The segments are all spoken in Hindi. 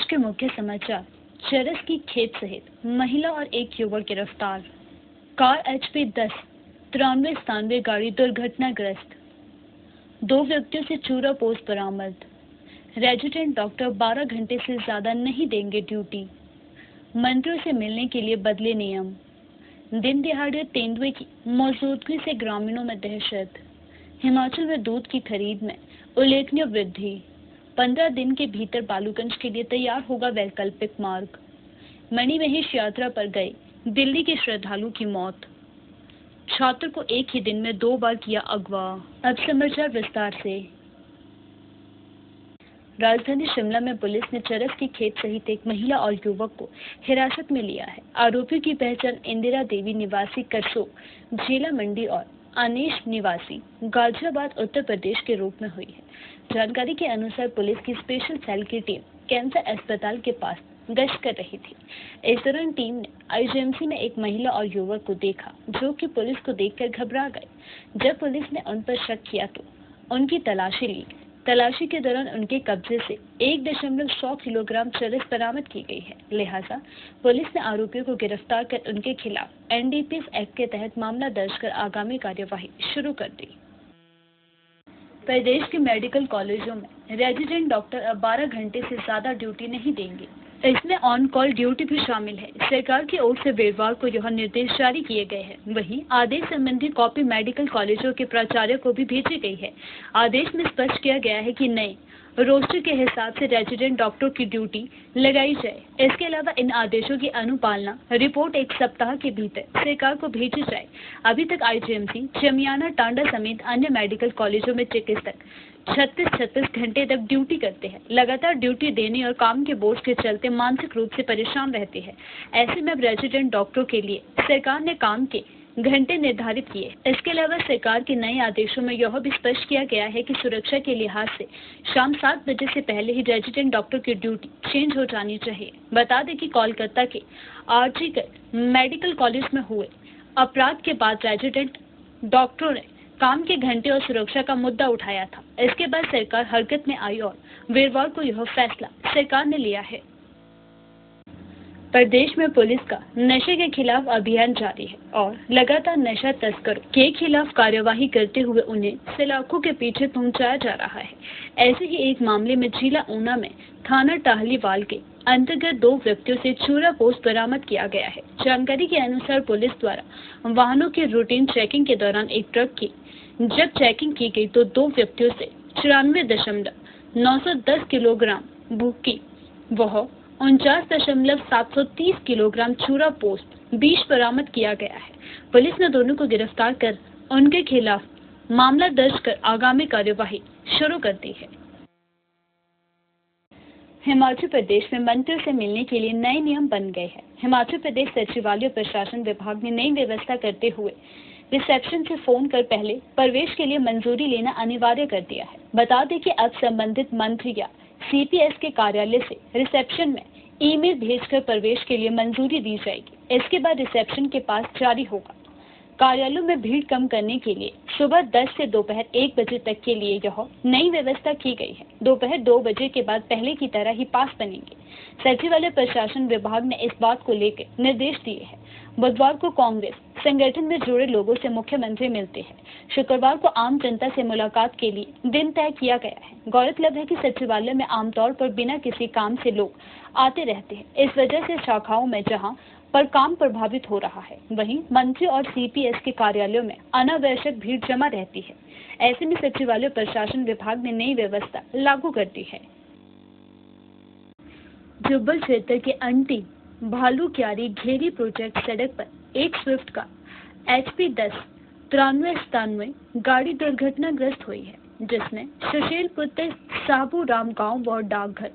के मुख्य समाचार। चरस की खेप सहित महिला और एक युवक गिरफ्तार। कार HP 10 93 गाड़ी दुर्घटनाग्रस्त। 2 व्यक्तियों से चूरा पोस्ट बरामद। रेजिडेंट डॉक्टर 12 घंटे से ज्यादा नहीं देंगे ड्यूटी। मंत्रियों से मिलने के लिए बदले नियम। दिन दिहाड़े तेंदुए की मौजूदगी से ग्रामीणों में दहशत। हिमाचल में दूध की खरीद में उल्लेखनीय वृद्धि। 15 दिन के भीतर बालूगंज के लिए तैयार होगा वैकल्पिक मार्ग। मणिमहेश यात्रा पर गए दिल्ली के श्रद्धालु की मौत। छात्र को एक ही दिन में 2 बार किया अगवा। अब समाचार विस्तार से। राजधानी शिमला में पुलिस ने चरस की खेप सहित एक महिला और युवक को हिरासत में लिया है। आरोपियों की पहचान इंदिरा देवी निवासी करसो झेला मंडी और अनीश निवासी गाजियाबाद उत्तर प्रदेश के रूप में हुई है। जानकारी के अनुसार पुलिस की स्पेशल सेल की टीम कैंसर अस्पताल के पास गश्त कर रही थी। इस दौरान टीम ने IGMC में एक महिला और युवक को देखा जो कि पुलिस को देखकर घबरा गए। जब पुलिस ने उन पर शक किया तो उनकी तलाशी ली। तलाशी के दौरान उनके कब्जे से 1.100 किलोग्राम चरस बरामद की गई है। लिहाजा पुलिस ने आरोपियों को गिरफ्तार कर उनके खिलाफ NDPS एक्ट के तहत मामला दर्ज कर आगामी कार्यवाही शुरू कर दी। प्रदेश के मेडिकल कॉलेजों में रेजिडेंट डॉक्टर अब 12 घंटे से ज्यादा ड्यूटी नहीं देंगे। इसमें ऑन कॉल ड्यूटी भी शामिल है। सरकार की ओर से वीरवार को यह निर्देश जारी किए गए हैं। वहीं आदेश संबंधी कॉपी मेडिकल कॉलेजों के प्राचार्य को भी भेजी गई है। आदेश में स्पष्ट किया गया है कि नए रोस्टर के हिसाब से रेजिडेंट डॉक्टरों की ड्यूटी लगाई जाए। इसके अलावा इन आदेशों की अनुपालना रिपोर्ट 1 सप्ताह के भीतर सरकार को भेजी जाए। अभी तक IGMC, चमियाना, टांडा समेत अन्य मेडिकल कॉलेजों में चिकित्सक 36 घंटे तक ड्यूटी करते हैं। लगातार ड्यूटी देने और काम के बोझ के चलते मानसिक रूप से परेशान रहते हैं। ऐसे में अब रेजिडेंट डॉक्टरों के लिए सरकार ने काम के घंटे निर्धारित किए। इसके अलावा सरकार के नए आदेशों में यह भी स्पष्ट किया गया है कि सुरक्षा के लिहाज से शाम 7 बजे से पहले ही रेजिडेंट डॉक्टर की ड्यूटी चेंज हो जानी चाहिए। बता दें कि कोलकाता के RG मेडिकल कॉलेज में हुए अपराध के बाद रेजिडेंट डॉक्टरों ने काम के घंटे और सुरक्षा का मुद्दा उठाया था। इसके बाद सरकार हरकत में आई और वीरवार को यह फैसला सरकार ने लिया है। प्रदेश में पुलिस का नशे के खिलाफ अभियान जारी है और लगातार नशा तस्करों के खिलाफ कार्यवाही करते हुए उन्हें सलाखों के पीछे पहुंचाया जा रहा है। ऐसे ही एक मामले में जिला ऊना में थाना टाहलीवाल के अंतर्गत 2 व्यक्तियों से चूरा पोस्ट बरामद किया गया है। जानकारी के अनुसार पुलिस द्वारा वाहनों की रूटीन चेकिंग के दौरान एक ट्रक की जब चेकिंग की गई तो 2 व्यक्तियों से 94.910 किलोग्राम भुक्की वह 49.730 किलोग्राम चूरा पोस्ट 20 बरामद किया गया है। पुलिस ने दोनों को गिरफ्तार कर उनके खिलाफ मामला दर्ज कर आगामी कार्यवाही शुरू कर दी है। हिमाचल प्रदेश में मंत्रियों से मिलने के लिए नए नियम बन गए हैं। हिमाचल प्रदेश सचिवालय प्रशासन विभाग ने नई व्यवस्था करते हुए रिसेप्शन से फोन कर पहले प्रवेश के लिए मंजूरी लेना अनिवार्य कर दिया है। बता दें कि अब संबंधित मंत्री या CPS के कार्यालय से रिसेप्शन में ईमेल भेजकर प्रवेश के लिए मंजूरी दी जाएगी। इसके बाद रिसेप्शन के पास जारी होगा। कार्यालयों में भीड़ कम करने के लिए सुबह 10 से दोपहर 1 बजे तक के लिए यह नई व्यवस्था की गई है। दोपहर 2 बजे के बाद पहले की तरह ही पास बनेंगे। सचिवालय प्रशासन विभाग ने इस बात को लेकर निर्देश दिए हैं। बुधवार को कांग्रेस संगठन में जुड़े लोगों से मुख्यमंत्री मिलते हैं। शुक्रवार को आम जनता से मुलाकात के लिए दिन तय किया गया है। गौरतलब है कि सचिवालय में आमतौर पर बिना किसी काम से लोग आते रहते हैं। इस वजह से शाखाओं में जहां पर काम प्रभावित हो रहा है, वहीं मंत्री और CPS के कार्यालयों में अनावश्यक भीड़ जमा रहती है। ऐसे में सचिवालय प्रशासन विभाग ने नई व्यवस्था लागू कर दी है। जुब्बल क्षेत्र के अंटी भालू क्यारी घेरी प्रोजेक्ट सड़क पर एक स्विफ्ट कार HP 10 93 गाड़ी दुर्घटनाग्रस्त हुई है, जिसमें सुशील पुत्र साबू राम गांव व डाकघर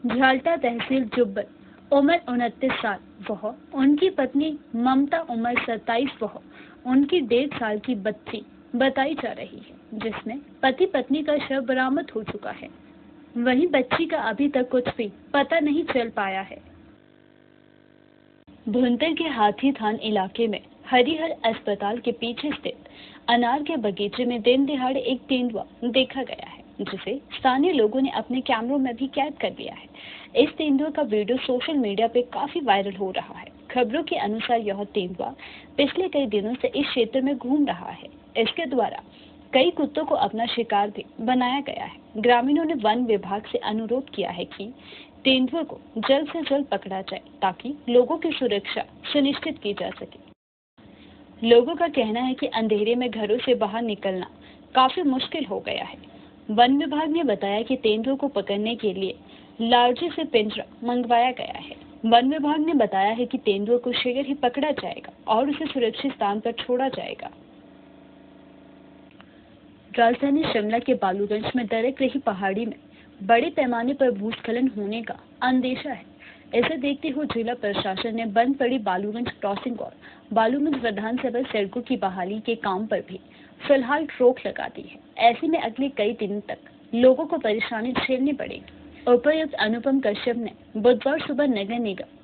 झाल्टा तहसील जुब्बल उम्र 29 साल वह उनकी पत्नी ममता उम्र 27 वह उनकी 1.5 साल की बच्ची बताई जा रही है, जिसमें पति पत्नी का शव बरामद हो चुका है। वहीं बच्ची का अभी तक कुछ भी पता नहीं चल पाया है। भुंतर के हाथी थान इलाके में हरिहर अस्पताल के पीछे स्थित अनार के बगीचे में दिन दिहाड़े एक तेंदुआ देखा गया है। जिसे स्थानीय लोगों ने अपने कैमरों में भी कैद कर लिया है। इस तेंदुए का वीडियो सोशल मीडिया पे काफी वायरल हो रहा है। खबरों के अनुसार यह तेंदुआ पिछले कई दिनों से इस क्षेत्र में घूम रहा है। इसके द्वारा कई कुत्तों को अपना शिकार भी बनाया गया है। ग्रामीणों ने वन विभाग से अनुरोध किया है कि तेंदुए को जल्द से जल्द पकड़ा जाए ताकि लोगों की सुरक्षा सुनिश्चित की जा सके। लोगों का कहना है कि अंधेरे में घरों से बाहर निकलना काफी मुश्किल हो गया है। वन विभाग ने बताया कि तेंदुए को पकड़ने के लिए लार्जे से पिंजरा मंगवाया गया है। वन विभाग ने बताया है कि तेंदुए को शीघ्र ही पकड़ा जाएगा और उसे सुरक्षित स्थान पर छोड़ा जाएगा। राजधानी शिमला के बालूगंज में दरक रही पहाड़ी में बड़े पैमाने पर भूस्खलन होने का अंदेशा है। इसे देखते हुए जिला प्रशासन ने बंद पड़ी बालूगंज क्रॉसिंग और बालूगंज विधानसभा सड़कों की बहाली के काम पर भी फिलहाल रोक लगा दी है। ऐसे में अगले कई दिनों तक लोगों को परेशानी झेलनी पड़ेगी। उपायुक्त अनुपम कश्यप ने बुधवार सुबह नगर निगम,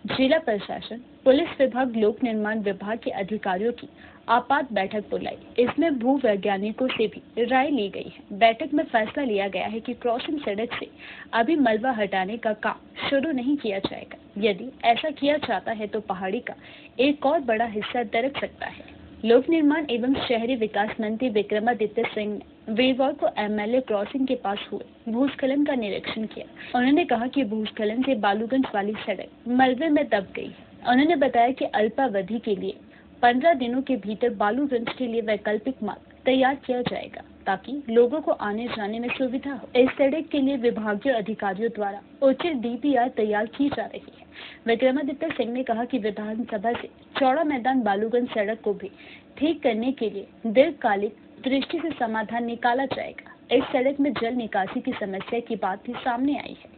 जिला प्रशासन, पुलिस विभाग, लोक निर्माण विभाग के अधिकारियों की आपात बैठक बुलाई। इसमें भू वैज्ञानिकों से भी राय ली गई है। बैठक में फैसला लिया गया है कि क्रॉसिंग सड़क से अभी मलबा हटाने का काम शुरू नहीं किया जाएगा। यदि ऐसा किया जाता है तो पहाड़ी का एक और बड़ा हिस्सा दरक सकता है। लोक निर्माण एवं शहरी विकास मंत्री विक्रमादित्य सिंह ने वीरवार को एमएलए क्रॉसिंग के पास हुए भूस्खलन का निरीक्षण किया। उन्होंने कहा कि भूस्खलन से बालूगंज वाली सड़क मलबे में दब गई है। उन्होंने बताया कि अल्पावधि के लिए 15 दिनों के भीतर बालूगंज के लिए वैकल्पिक मार्ग तैयार किया जाएगा ताकि लोगों को आने जाने में सुविधा हो। इस सड़क के लिए विभागीय अधिकारियों द्वारा उचित डीपीआर तैयार की जा रही है। विक्रमादित्य सिंह ने कहा कि विधानसभा से चौड़ा मैदान बालूगंज सड़क को भी ठीक करने के लिए दीर्घकालिक दृष्टि से समाधान निकाला जाएगा। इस सड़क में जल निकासी की समस्या की बात भी सामने आई है।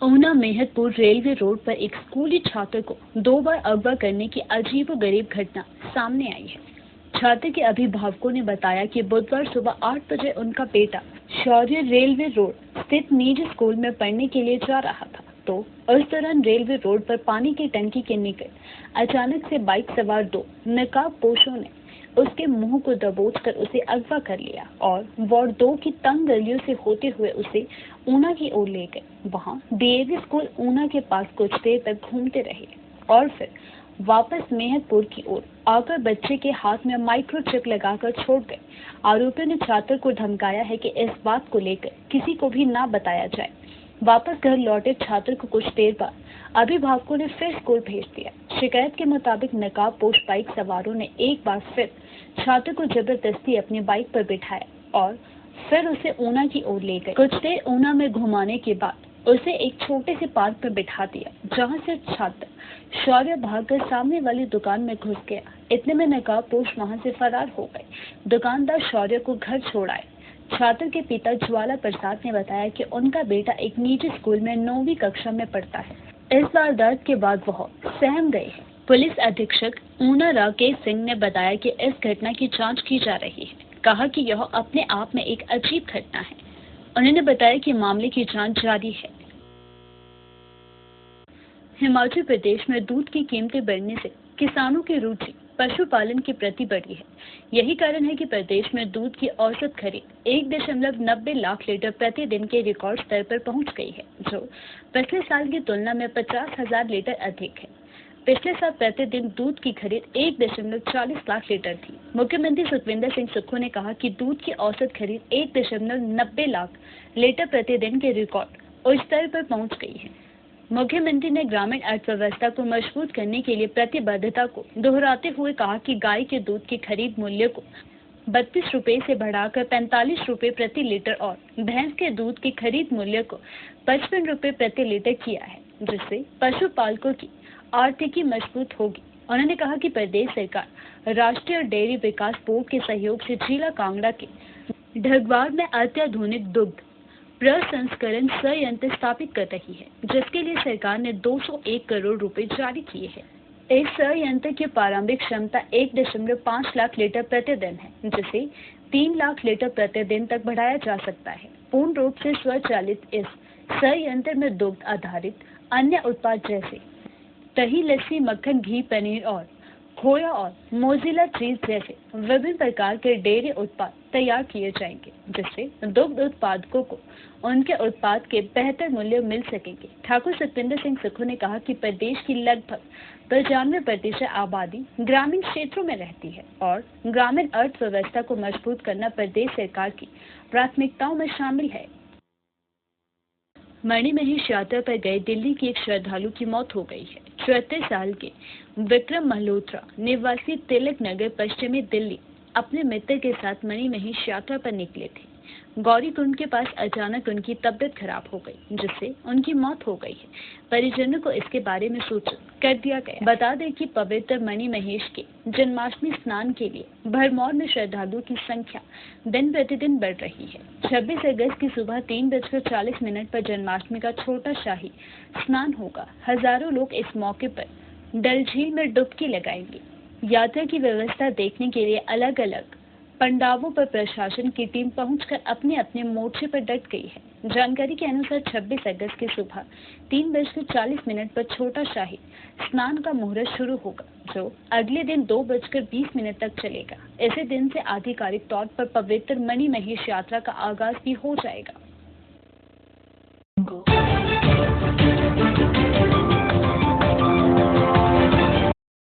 ऊना मेहतपुर रेलवे रोड पर एक स्कूली छात्र को 2 बार अगवा करने की अजीबोगरीब घटना सामने आई है। छात्र के अभिभावकों ने बताया कि बुधवार सुबह 8 बजे उनका बेटा शौर्य रेलवे रोड स्थित निजी स्कूल में पढ़ने के लिए जा रहा था, तो उस दौरान रेलवे रोड पर पानी की टंकी के निकट अचानक से बाइक सवार 2 नकाबपोशों ने उसके मुंह को दबोचकर उसे अगवा कर लिया और वार्ड 2 की तंग गलियों से होते हुए उसे ऊना की ओर ले गए। वहां डीएवी स्कूल ऊना के पास कुछ देर तक घूमते रहे और फिर वापस मेहतपुर की ओर आकर बच्चे के हाथ में माइक्रोचिप लगाकर छोड़ गए। आरोपियों ने छात्र को धमकाया है कि इस बात को लेकर किसी को भी ना बताया जाए। वापस घर लौटे छात्र को कुछ देर बाद अभिभावकों ने फिर स्कूल भेज दिया। शिकायत के मुताबिक नकाबपोश बाइक सवारों ने एक बार फिर छात्र को जबरदस्ती अपनी बाइक पर बिठाया और फिर उसे ऊना की ओर ले गए। कुछ देर ऊना में घुमाने के बाद उसे एक छोटे से पार्क पर बिठा दिया, जहां से छात्र शौर्य भागकर सामने वाली दुकान में घुस गया। इतने में नकाबपोश वहां से फरार हो गए। दुकानदार शौर्य को घर छोड़ आए। छात्र के पिता ज्वाला प्रसाद ने बताया कि उनका बेटा एक निजी स्कूल में 9वीं कक्षा में पढ़ता है। इस वारदात के बाद वह सहम गए हैं। पुलिस अधीक्षक ऊना राकेश सिंह ने बताया कि इस घटना की जांच की जा रही है। कहा कि यह अपने आप में एक अजीब घटना है। उन्होंने बताया कि मामले की जांच जारी है। हिमाचल प्रदेश में दूध की कीमतें बढ़ने से किसानों की रुचि पशुपालन के प्रति बढ़ी है। यही कारण है कि प्रदेश में दूध की औसत खरीद 1.90 लाख लीटर प्रतिदिन के रिकॉर्ड स्तर पर पहुंच गई है, जो पिछले साल की तुलना में 50,000 लीटर अधिक है। पिछले साल प्रतिदिन दूध की खरीद 1.40 लाख लीटर थी। मुख्यमंत्री सुखविंदर सिंह सुक्खू ने कहा कि दूध की औसत खरीद 1.90 लाख लीटर प्रतिदिन के रिकॉर्ड उच्च स्तर पर पहुंच गई है। मुख्यमंत्री ने ग्रामीण अर्थव्यवस्था को मजबूत करने के लिए प्रतिबद्धता को दोहराते हुए कहा कि गाय के दूध के खरीद मूल्य को 32 रुपए से बढ़ाकर 45 रुपए प्रति लीटर और भैंस के दूध के खरीद मूल्य को 55 रुपए प्रति लीटर किया है, जिससे पशुपालकों की आर्थिकी मजबूत होगी। उन्होंने कहा कि प्रदेश सरकार राष्ट्रीय डेयरी विकास बोर्ड के सहयोग से जिला कांगड़ा के ढगवार में अत्याधुनिक दुग्ध प्रसंस्करण संयंत्र स्थापित कर रही है, जिसके लिए सरकार ने 201 करोड़ रुपए जारी किए हैं। इस संयंत्र की प्रारंभिक क्षमता 1.5 लाख लीटर प्रतिदिन है, जिसे 3 लाख लीटर प्रतिदिन तक बढ़ाया जा सकता है। पूर्ण रूप से स्वचालित इस संयंत्र में दुग्ध आधारित अन्य उत्पाद जैसे दही, लस्सी, मक्खन, घी, पनीर और खोया और मोज़ेला चीज जैसे विभिन्न प्रकार के डेयरी उत्पाद तैयार किए जाएंगे, जिससे दुग्ध उत्पादकों को उनके उत्पाद के बेहतर मूल्य मिल सकेंगे। ठाकुर सुखविंदर सिंह सुक्खू ने कहा कि प्रदेश की लगभग 95% आबादी ग्रामीण क्षेत्रों में रहती है और ग्रामीण अर्थव्यवस्था को मजबूत करना प्रदेश सरकार की प्राथमिकताओं में शामिल है। मणिमहेश यात्रा पर गए दिल्ली की एक श्रद्धालु की मौत हो गई है। 34 साल के विक्रम मल्होत्रा निवासी तिलक नगर पश्चिमी दिल्ली अपने मित्र के साथ मणिमहेश यात्रा पर निकले थे। गौरीकुंड के पास अचानक उनकी तबीयत खराब हो गई, जिससे उनकी मौत हो गई है। परिजनों को इसके बारे में सूचित कर दिया गया। बता दें कि पवित्र मणिमहेश के जन्माष्टमी स्नान के लिए भरमौर में श्रद्धालुओं की संख्या दिन प्रतिदिन बढ़ रही है। 26 अगस्त की सुबह 3:40 पर जन्माष्टमी का छोटा शाही स्नान होगा। हजारों लोग इस मौके पर डल झील में डुबकी लगाएंगे। यात्रा की व्यवस्था देखने के लिए अलग अलग पंडालों पर प्रशासन की टीम पहुंचकर अपने अपने मोर्चे पर डट गई है। जानकारी के अनुसार 26 अगस्त की सुबह 3:40 पर छोटा शाही स्नान का मुहूर्त शुरू होगा, जो अगले दिन 2:20 तक चलेगा। इसी दिन से आधिकारिक तौर पर पवित्र मणिमहेश यात्रा का आगाज भी हो जाएगा।